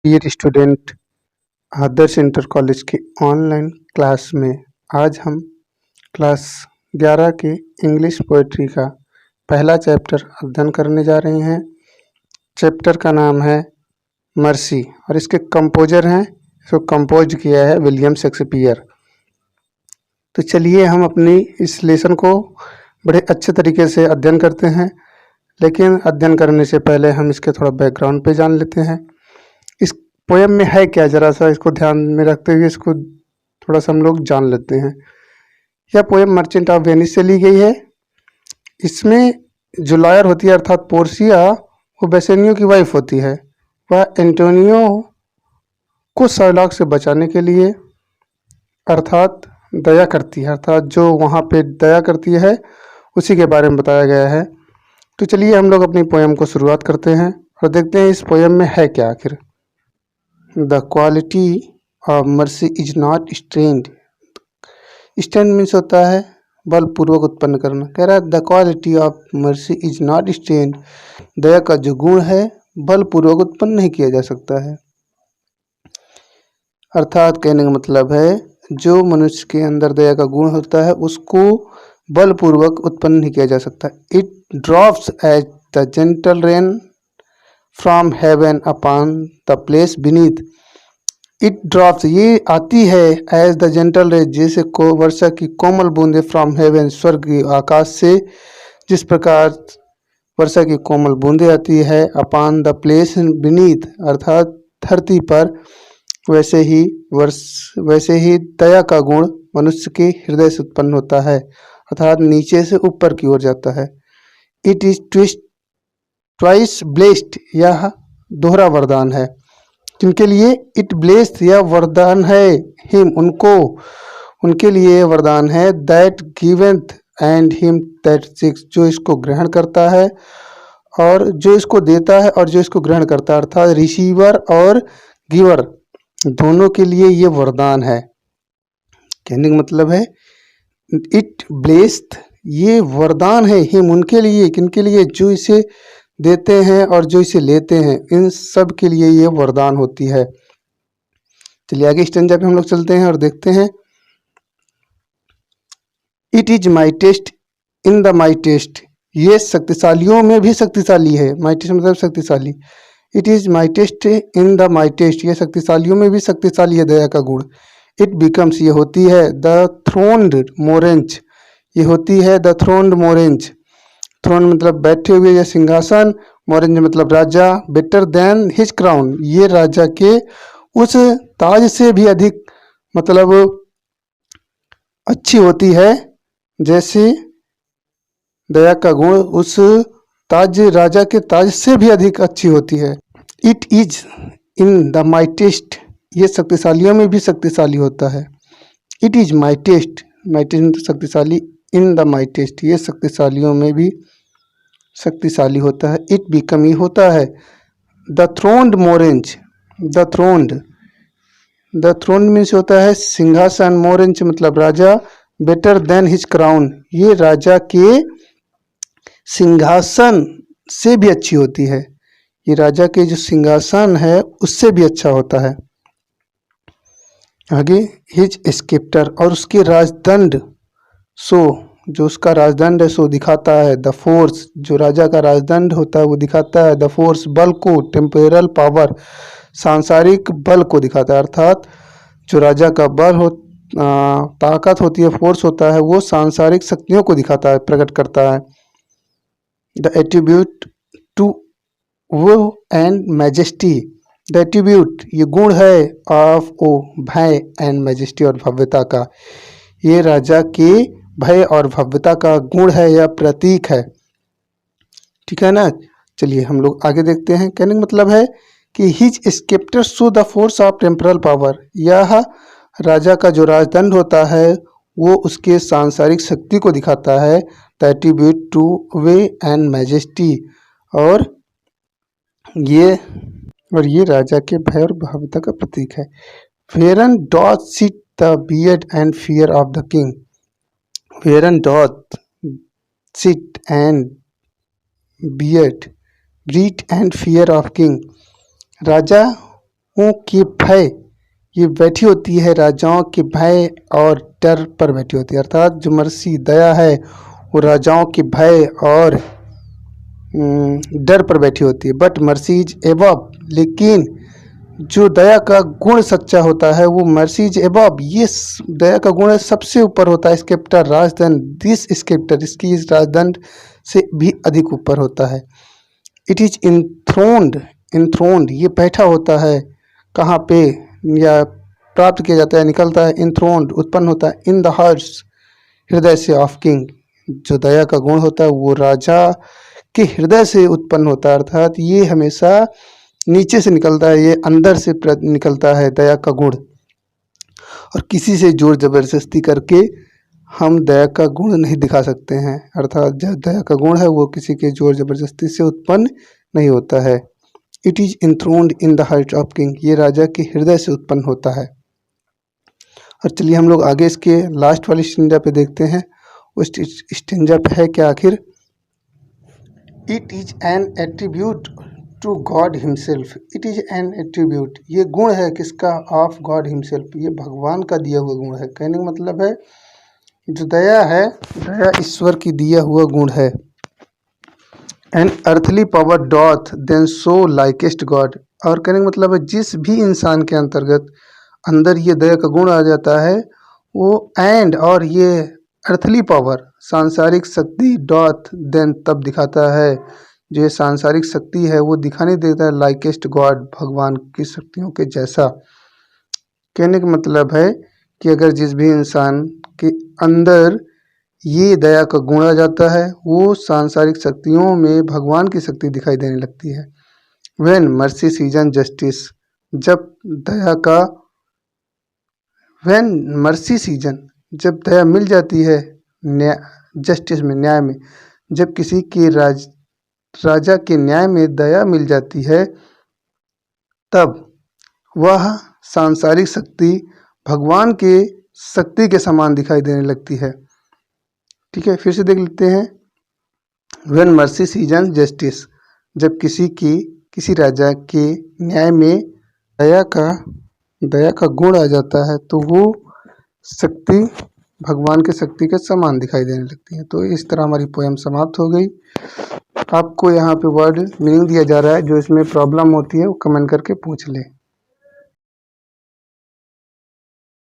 Dear student, आदर्श inter college की online class में आज हम क्लास 11 के इंग्लिश पोएट्री का पहला चैप्टर अध्ययन करने जा रहे हैं। चैप्टर का नाम है मर्सी और इसके कंपोजर हैं, इसको कंपोज किया है विलियम शेक्सपियर। तो चलिए हम अपनी इस लेसन को बड़े अच्छे तरीके से अध्ययन करते हैं, लेकिन अध्ययन करने से पहले हम इसके थोड़ा बैकग्राउंड पे जान लेते हैं। इस पोएम में है क्या, ज़रा सा इसको ध्यान में रखते हुए इसको थोड़ा सा हम लोग जान लेते हैं। यह पोएम मर्चेंट ऑफ वेनिस से ली गई है। इसमें जो लॉयर होती है अर्थात पोर्सिया, वो बेसेनियो की वाइफ होती है। वह एंटोनियो को शार्लॉक से बचाने के लिए अर्थात दया करती है, अर्थात जो वहाँ पे दया करती है उसी के बारे में बताया गया है। तो चलिए हम लोग अपनी पोएम को शुरुआत करते हैं और देखते हैं इस पोएम में है क्या आखिर। The quality of mercy is not strained. Strained means होता है बलपूर्वक उत्पन्न करना। कह रहा है the quality of mercy is not strained, दया का जो गुण है बलपूर्वक उत्पन्न नहीं किया जा सकता है। अर्थात कहने का मतलब है जो मनुष्य के अंदर दया का गुण होता है उसको बलपूर्वक उत्पन्न नहीं किया जा सकता। It drops as the gentle rain from heaven upon the place beneath. It drops, ये आती है एज द जेंटल रेन, जैसे को वर्षा की कोमल बूंदे फ्रॉम हेवन, स्वर्ग की आकाश से जिस प्रकार वर्षा की कोमल बूंदे आती है अपॉन द प्लेस बीनीथ अर्थात धरती पर, वैसे ही दया का गुण मनुष्य के हृदय से उत्पन्न होता है अर्थात नीचे से ऊपर की ओर जाता है। इट इज ट्वाइस ब्लेस्ड, यह दोहरा वरदान है। जिनके लिए इट ब्लेस्ड, यह वरदान है हिम, उनके लिए वरदान है। That giveth and him that six, जो इसको ग्रहण करता है और जो इसको देता है और जो इसको ग्रहण करता है, अर्थात रिसीवर और गिवर दोनों के लिए ये वरदान है। कहने का मतलब है इट ब्लेस्ड, ये वरदान है हिम, उनके लिए, किनके लिए, जो इसे देते हैं और जो इसे लेते हैं, इन सब के लिए ये वरदान होती है। चलिए आगे स्टेंजा पे हम लोग चलते हैं और देखते हैं। It is mightiest in the mightiest, ये शक्तिशालियों में भी शक्तिशाली है। माई टेस्ट मतलब शक्तिशाली। It is mightiest in the mightiest, ये शक्तिशालियों में भी शक्तिशाली है दया का गुण। इट बिकम्स, ये होती है द थ्रोन्ड मोरेंज, ये होती है द थ्रोन्ड मोरेंज। थ्रोन मतलब बैठे हुए या सिंहासन, मोरेंज मतलब राजा। बेटर देन हिज क्राउन, ये राजा के उस ताज से भी अधिक मतलब अच्छी होती है, जैसे दया का गुण उस ताज, राजा के ताज से भी अधिक अच्छी होती है। It is in the mightiest, ये शक्तिशालियों में भी शक्तिशाली होता है। इट इज माई टेस्ट शक्तिशाली, इन द माई टेस्ट, ये शक्तिशालियों में भी शक्तिशाली होता है। इट बिकम, ये होता है the throned monarch, the throne means होता है सिंहासन, मोरेंज मतलब राजा। बेटर देन हिज क्राउन, ये राजा के सिंहासन से भी अच्छी होती है, ये राजा के जो सिंहासन है उससे भी अच्छा होता है। आगे हिज स्केप्टर, और उसके राजदंड, सो जो उसका राजदंड है सो दिखाता है। द फोर्स, जो राजा का राजदंड होता है वो दिखाता है। द फोर्स, बल को। टेम्पोरल पावर, सांसारिक बल को दिखाता है, अर्थात जो राजा का बल हो, ताकत होती है, फोर्स होता है, वो सांसारिक शक्तियों को दिखाता है, प्रकट करता है। द एट्रीब्यूट टू वो एंड मैजेस्टी, द एट्रीब्यूट ये गुण है ऑफ ओ भय एंड मैजेस्टी और भव्यता का, ये राजा के भय और भव्यता का गुण है या प्रतीक है। ठीक है ना। चलिए हम लोग आगे देखते हैं। कहने का मतलब है कि his sceptre show the force of temporal power, यह राजा का जो राजदंड होता है वो उसके सांसारिक शक्ति को दिखाता है। The attribute two way and majesty, और ये राजा के भय और भव्यता का प्रतीक है। Wherein doth sit the beard and fear of the king, wherein doth sit and beard great and fear of king, राजा की भय, ये बैठी होती है राजाओं के भय और डर पर बैठी होती है। अर्थात जो मर्सी दया है वो राजाओं के भय और डर पर बैठी होती है। बट मर्सी इज एबव, लेकिन जो दया का गुण सच्चा होता है वो मर्सी इज एबव, ये दया का गुण सबसे ऊपर होता है। स्केप्टर राजदंड, दिस स्केप्टर, इसकी इस राजदंड से भी अधिक ऊपर होता है। इट इज इंथ्रोन्ड, इंथ्रोन्ड ये बैठा होता है कहाँ पे, या प्राप्त किया जाता है, निकलता है, इंथ्रोन्ड उत्पन्न होता है, इन द हार्ट्स हृदय से ऑफ किंग। जो दया का गुण होता है वो राजा के हृदय से उत्पन्न होता है। अर्थात ये हमेशा नीचे से निकलता है, ये अंदर से निकलता है दया का गुण। और किसी से जोर जबरदस्ती करके हम दया का गुण नहीं दिखा सकते हैं। अर्थात जो दया का गुण है वो किसी के जोर जबरदस्ती से उत्पन्न नहीं होता है। It is enthroned in the heart of king, ये राजा के हृदय से उत्पन्न होता है। और चलिए हम लोग आगे इसके लास्ट वाली स्टेंजा पे देखते हैं। उस स्टेंजा पे है क्या आखिर, it is an attribute to God himself, it is an attribute, ये गुण है किसका, ऑफ गॉड हिमसेल्फ, ये भगवान का दिया हुआ गुण है। कहने का मतलब है जो दया है, दया ईश्वर की दिया हुआ गुण है। An earthly power doth then so likest God, और कहने का मतलब है जिस भी इंसान के अंतर्गत अंदर ये दया का गुण आ जाता है वो एंड और ये अर्थली पावर सांसारिक शक्ति डॉथ देन तब दिखाता है, जो ये सांसारिक शक्ति है वो दिखाने देता है लाइकेस्ट गॉड, भगवान की शक्तियों के जैसा। कहने का मतलब है कि अगर जिस भी इंसान के अंदर ये दया का गुण आ जाता है वो सांसारिक शक्तियों में भगवान की शक्ति दिखाई देने लगती है। व्हेन मर्सी सीजन जस्टिस, जब दया का, व्हेन मर्सी सीजन, जब दया मिल जाती है न्याय, जस्टिस में, न्याय में, जब किसी के राजा के न्याय में दया मिल जाती है तब वह सांसारिक शक्ति भगवान के शक्ति के समान दिखाई देने लगती है। ठीक है, फिर से देख लेते हैं। व्हेन मर्सी सीजन जस्टिस, जब किसी राजा के न्याय में दया का गुण आ जाता है तो वो शक्ति भगवान के शक्ति के समान दिखाई देने लगती है। तो इस तरह हमारी पोएम समाप्त हो गई। आपको यहाँ पे वर्ड मीनिंग दिया जा रहा है, जो इसमें प्रॉब्लम होती है वो कमेंट करके पूछ ले।